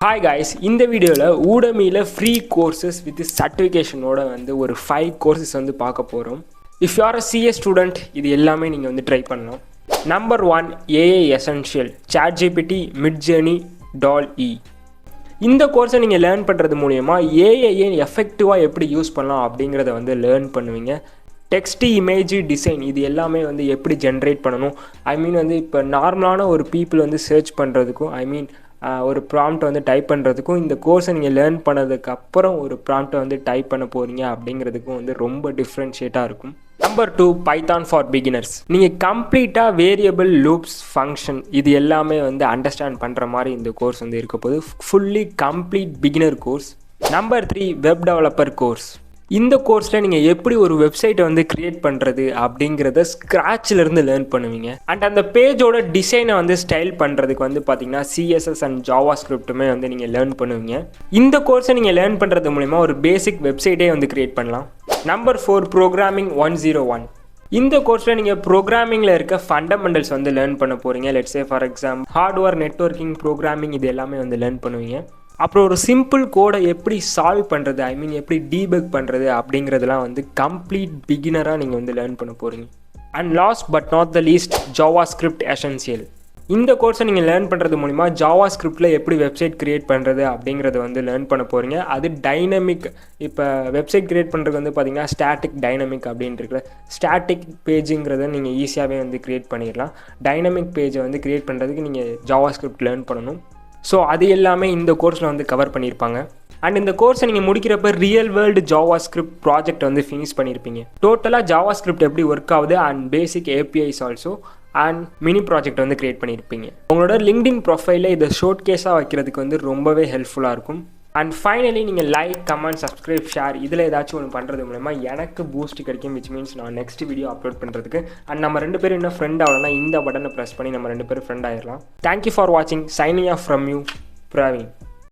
Hi guys, இந்த வீடியோல Udemyல free courses with certification ஓட வந்து ஒரு 5 courses வந்து பார்க்க போறோம். If you are a CS student, இது எல்லாமே நீங்க வந்து ட்ரை பண்ணலாம். Number 1 AI Essential, ChatGPT, Midjourney, DALL-E. இந்த கோர்ஸை நீங்க லேர்ன் பண்றது மூலமா AI எஃபெக்டிவா எப்படி யூஸ் பண்ணலாம் அப்படிங்கறத வந்து லேர்ன் பண்ணுவீங்க. டெக்ஸ்ட் இமேஜ் டிசைன் இது எல்லாமே வந்து எப்படி ஜென்ரேட் பண்ணணும். ஐ மீன் வந்து இப்போ நார்மலான ஒரு பீப்புள் வந்து சர்ச் பண்ணுறதுக்கும் ஒரு ப்ராம்ப்ட் வந்து டைப் பண்ணுறதுக்கும் இந்த கோர்ஸை நீங்கள் லேர்ன் பண்ணதுக்கப்புறம் ஒரு ப்ராம்ப்டை வந்து டைப் பண்ண போகிறீங்க அப்படிங்கிறதுக்கும் வந்து ரொம்ப டிஃப்ரென்ஷியேட்டாக இருக்கும். Number 2 Python for beginners. நீங்கள் கம்ப்ளீட்டாக வேரியபிள் லூப்ஸ் ஃபங்க்ஷன் இது எல்லாமே வந்து அண்டர்ஸ்டாண்ட் பண்ணுற மாதிரி இந்த கோர்ஸ் வந்து இருக்க போது fully complete beginner course. Number 3 web developer course. இந்த கோர்ஸில் நீங்கள் எப்படி ஒரு வெப்சைட்டை வந்து க்ரியேட் பண்ணுறது அப்படிங்கிறத ஸ்க்ராட்சிலேருந்து லேர்ன் பண்ணுவீங்க. அண்ட் அந்த பேஜோட டிசைனை வந்து ஸ்டைல் பண்ணுறதுக்கு வந்து பார்த்தீங்கன்னா CSS அண்ட் JavaScriptமே வந்து நீங்கள் லேர்ன் பண்ணுவீங்க. இந்த கோர்ஸை நீங்கள் லேர்ன் பண்ணுறது மூலிமா ஒரு பேசிக் வெப்சைட்டே வந்து க்ரியேட் பண்ணலாம். Number 4 programming 101. இந்த கோர்ஸில் நீங்கள் ப்ரோக்ராமிங்கில் இருக்க ஃபண்டமெண்டல்ஸ் வந்து லேர்ன் பண்ண போகிறீங்க. Let's say for example hardware networking programming இது எல்லாமே வந்து லேர்ன் பண்ணுவீங்க. அப்புறம் ஒரு சிம்பிள் கோடை எப்படி சால்வ் பண்ணுறது, ஐ மீன் எப்படி டீபக் பண்ணுறது அப்படிங்கிறதுலாம் வந்து கம்ப்ளீட் பிகினராக நீங்கள் வந்து லேர்ன் பண்ண போகிறீங்க. And last but not the least JavaScript Essentials. இந்த கோர்ஸை நீங்கள் லேர்ன் பண்ணுறது மூலிமா JavaScriptல எப்படி வெப்சைட் க்ரியேட் பண்ணுறது அப்படிங்கிறத வந்து லேர்ன் பண்ண போகிறீங்க. அது டைனமிக், இப்போ வெப்சைட் க்ரியேட் பண்ணுறது வந்து பார்த்தீங்கன்னா ஸ்டாட்டிக் டைனமிக் அப்படின்ட்டு இருக்குல்ல, ஸ்டாட்டிக் பேஜுங்கிறத நீங்கள் ஈஸியாகவே வந்து க்ரியேட் பண்ணிடலாம். டைனமிக் பேஜை வந்து க்ரியேட் பண்ணுறதுக்கு நீங்கள் JavaScript லேர்ன் பண்ணணும். ஸோ அது எல்லாமே இந்த கோர்ஸில் வந்து கவர் பண்ணியிருப்பாங்க. அண்ட் இந்த கோர்ஸை நீங்கள் முடிக்கிறப்ப ரியல் வேர்ல்டு JavaScript ப்ராஜெக்ட் வந்து ஃபினிஷ் பண்ணியிருப்பீங்க. டோட்டலாக JavaScript எப்படி ஒர்க் ஆகுது and basic APIs also and mini project வந்து க்ரியேட் பண்ணியிருப்பீங்க. உங்களோட லிங்க்டின் ப்ரொஃபைலில் இதை ஷோர்ட் கேஸாக வைக்கிறதுக்கு வந்து ரொம்பவே ஹெல்ப்ஃபுல்லாக இருக்கும். அண்ட் ஃபைனலி நீங்கள் லைக், கமெண்ட், சப்ஸ்கிரைப், ஷேர் இதில் ஏதாச்சும் ஒன்று பண்ணுறது மூலமா எனக்கு பூஸ்ட் கிடைக்கும், விச் மீன்ஸ் நான் நெக்ஸ்ட் வீடியோ அப்லோட் பண்ணுறதுக்கு. அண்ட் நம்ம 2 பேரும் இன்னும் ஃப்ரெண்ட் ஆகலன்னா இந்த பட்டனை ப்ரெஸ் பண்ணி நம்ம 2 பேரும் ஃப்ரெண்ட் ஆகிடலாம். தேங்க்யூ ஃபார் வாட்சிங். Signing off from you, Praveen.